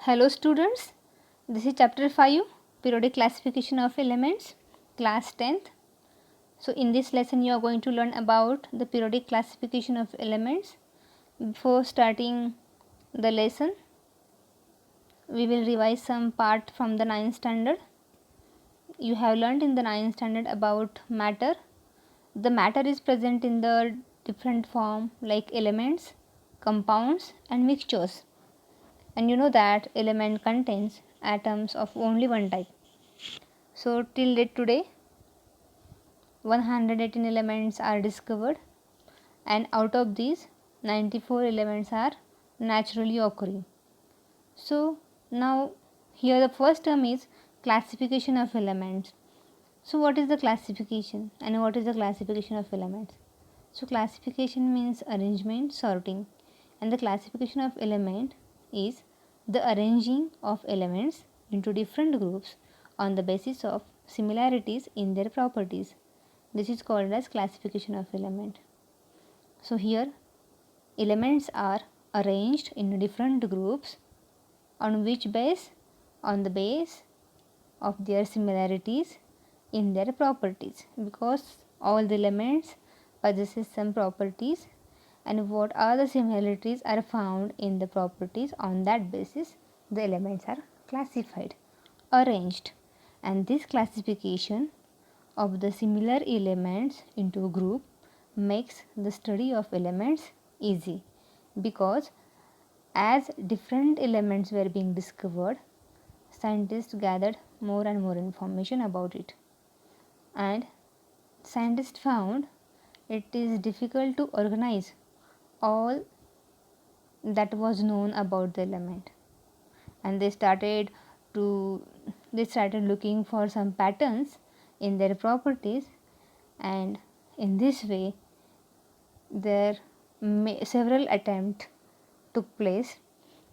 Hello students, this is chapter 5 periodic classification of elements, class 10th. So in this lesson you are going to learn about the periodic classification of elements. Before starting the lesson, we will revise some part from the 9th standard. You have learned in the 9th standard about matter. The matter is present in the different form like elements, compounds and mixtures. And you know that element contains atoms of only one type. So till date today 118 elements are discovered, and out of these 94 elements are naturally occurring. So now here the first term is classification of elements. So what is the classification and what is the classification of elements? So classification means arrangement, sorting, and the classification of element is the arranging of elements into different groups on the basis of similarities in their properties. This is called as classification of element. So here elements are arranged in different groups on which base? On the base of their similarities in their properties, because all the elements possesses some properties, and what are the similarities are found in the properties. On that basis the elements are classified, arranged, and this classification of the similar elements into a group makes the study of elements easy, because as different elements were being discovered, scientists gathered more and more information about it, and scientists found it is difficult to organize all that was known about the element, and they started looking for some patterns in their properties, and in this way there several attempts took place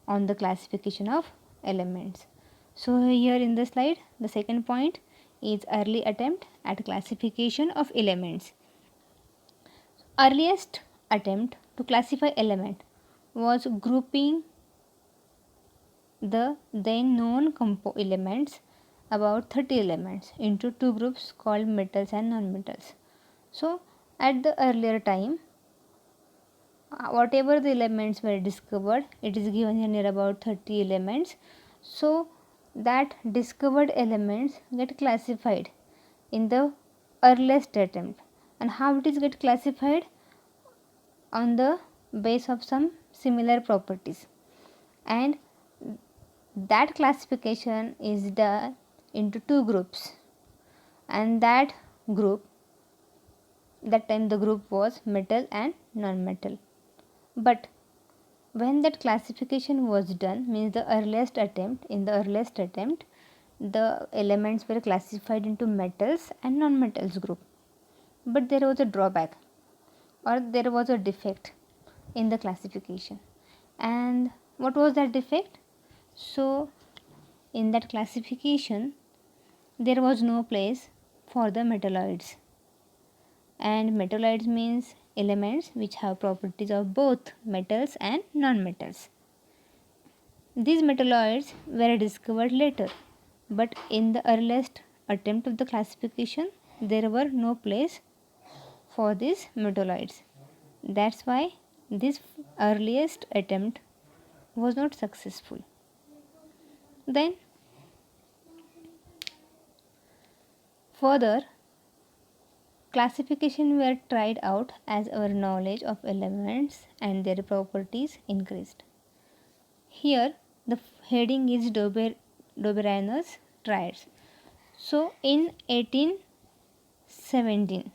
on the classification of elements. So here in the slide the second point is early attempt at classification of elements. Earliest attempt to classify element was grouping the then known elements, about 30 elements, into two groups called metals and non-metals. So at the earlier time, whatever the elements were discovered, it is given here near about 30 elements. So that discovered elements get classified in the earliest attempt. And how it is get classified? On the base of some similar properties, and that classification is done into two groups, and that time the group was metal and non-metal. But when that classification was done, means the earliest attempt, the elements were classified into metals and non-metals group. But there was a drawback, or there was a defect in the classification. And what was that defect? So in that classification there was no place for the metalloids, and metalloids means elements which have properties of both metals and non-metals. These metalloids were discovered later, but in the earliest attempt of the classification there were no place for these metalloids. That's why this earliest attempt was not successful. Then further classification were tried out as our knowledge of elements and their properties increased. Here the heading is Doberanus triads. So in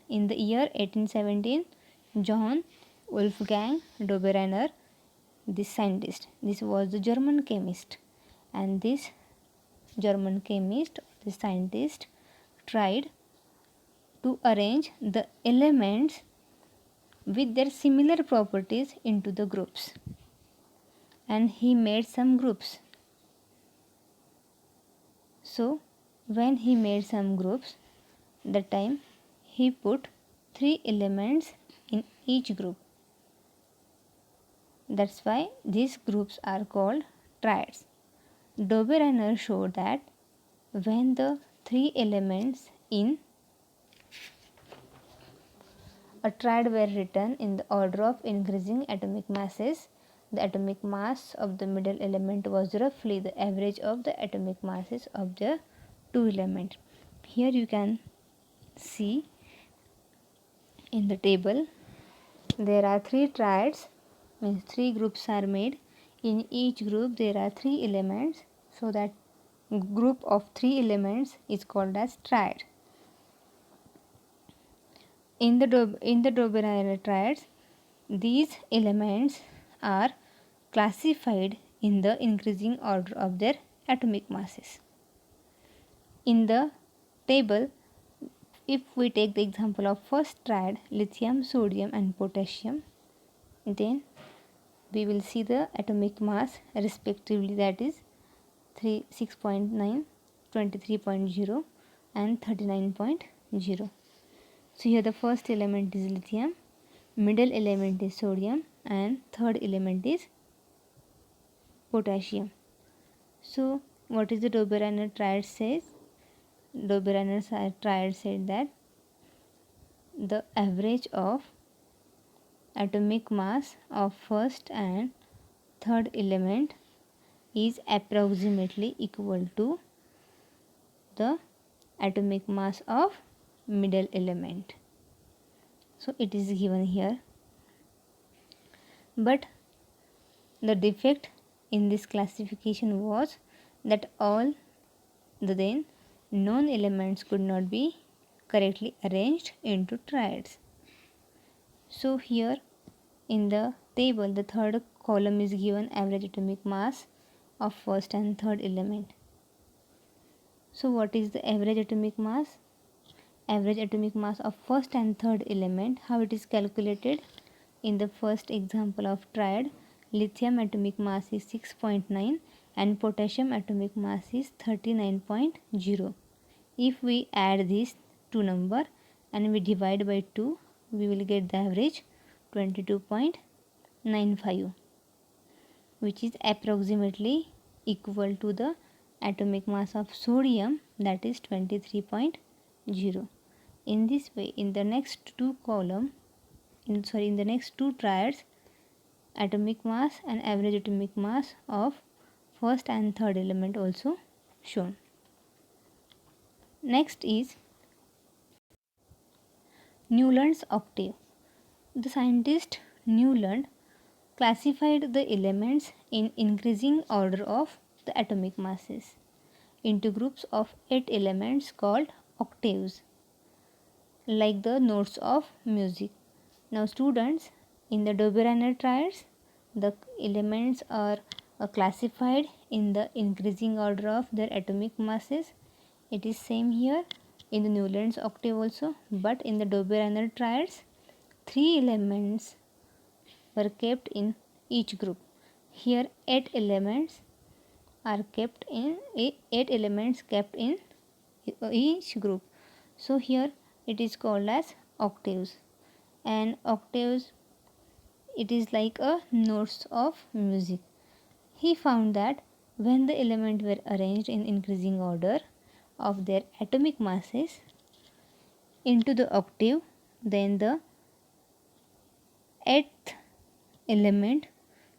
the year 1817, John Wolfgang Dobereiner, this scientist, this was the German chemist, and this German chemist, the scientist, tried to arrange the elements with their similar properties into the groups, and he made some groups. So when he made some groups, that time he put 3 elements in each group. That's why these groups are called triads. Dobereiner showed that when the three elements in a triad were written in the order of increasing atomic masses, the atomic mass of the middle element was roughly the average of the atomic masses of the two elements. Here you can see in the table there are three triads, means three groups are made. In each group there are three elements, so that group of three elements is called as triad. In the Dobereiner triads, these elements are classified in the increasing order of their atomic masses. In the table, if we take the example of first triad, lithium, sodium and potassium, then we will see the atomic mass respectively, that is 6.9, 23.0 and 39.0. So here the first element is lithium, middle element is sodium and third element is potassium. So what is the Dobereiner triad says? Dobereiner triad said that the average of atomic mass of first and third element is approximately equal to the atomic mass of middle element. So it is given here. But the defect in this classification was that all the then known elements could not be correctly arranged into triads. So here in the table, the third column is given average atomic mass of first and third element. So what is the average atomic mass? Average atomic mass of first and third element, how it is calculated? In the first example of triad, lithium atomic mass is 6.9 and potassium atomic mass is 39.0. If we add these two numbers and we divide by 2, we will get the average 22.95, which is approximately equal to the atomic mass of sodium, that is 23.0. In this way, in the next two in the next two triads, atomic mass and average atomic mass of first and third element also shown. Next is Newland's octave. The scientist Newland classified the elements in increasing order of the atomic masses into groups of 8 elements called octaves, like the notes of music. Now students, in the Dobereiner triads, the elements are classified in the increasing order of their atomic masses. It is same here in the Newland's octave also, but in the Dobereiner triads, 3 elements were kept in each group. Here 8 elements are kept in 8 elements kept in each group. So here it is called as octaves. And octaves, it is like a notes of music. He found that when the elements were arranged in increasing order of their atomic masses into the octave, then the 8th element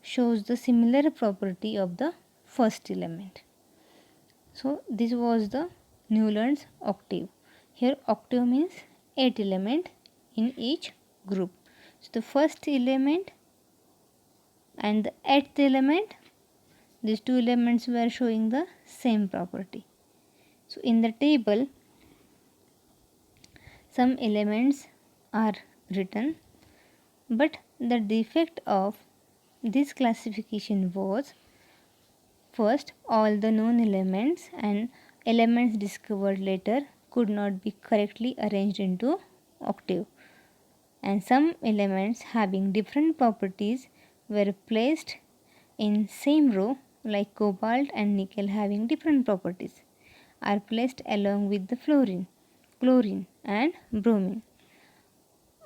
shows the similar property of the first element. So this was the Newland's octave. Here octave means 8 element in each group. So the first element and the 8th element, these two elements were showing the same property. So in the table, some elements are written, but the defect of this classification was, first, all the known elements and elements discovered later could not be correctly arranged into octave, and some elements having different properties were placed in same row, like cobalt and nickel having different properties are placed along with the fluorine, chlorine and bromine.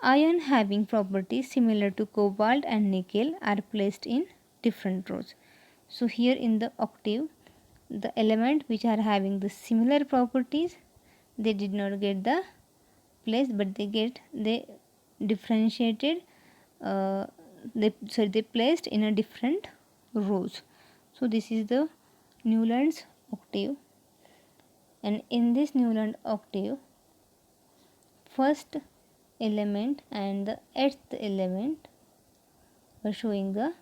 Iron having properties similar to cobalt and nickel are placed in different rows. So here in the octave, the element which are having the similar properties, they did not get the place, but they differentiated, they placed in a different rows. So this is the Newland's octave, and in this Newland octave, first element and the 8th element are showing the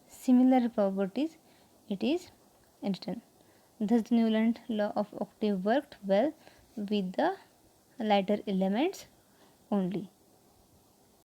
similar properties, it is written. Thus the Newland law of octave worked well with the lighter elements only.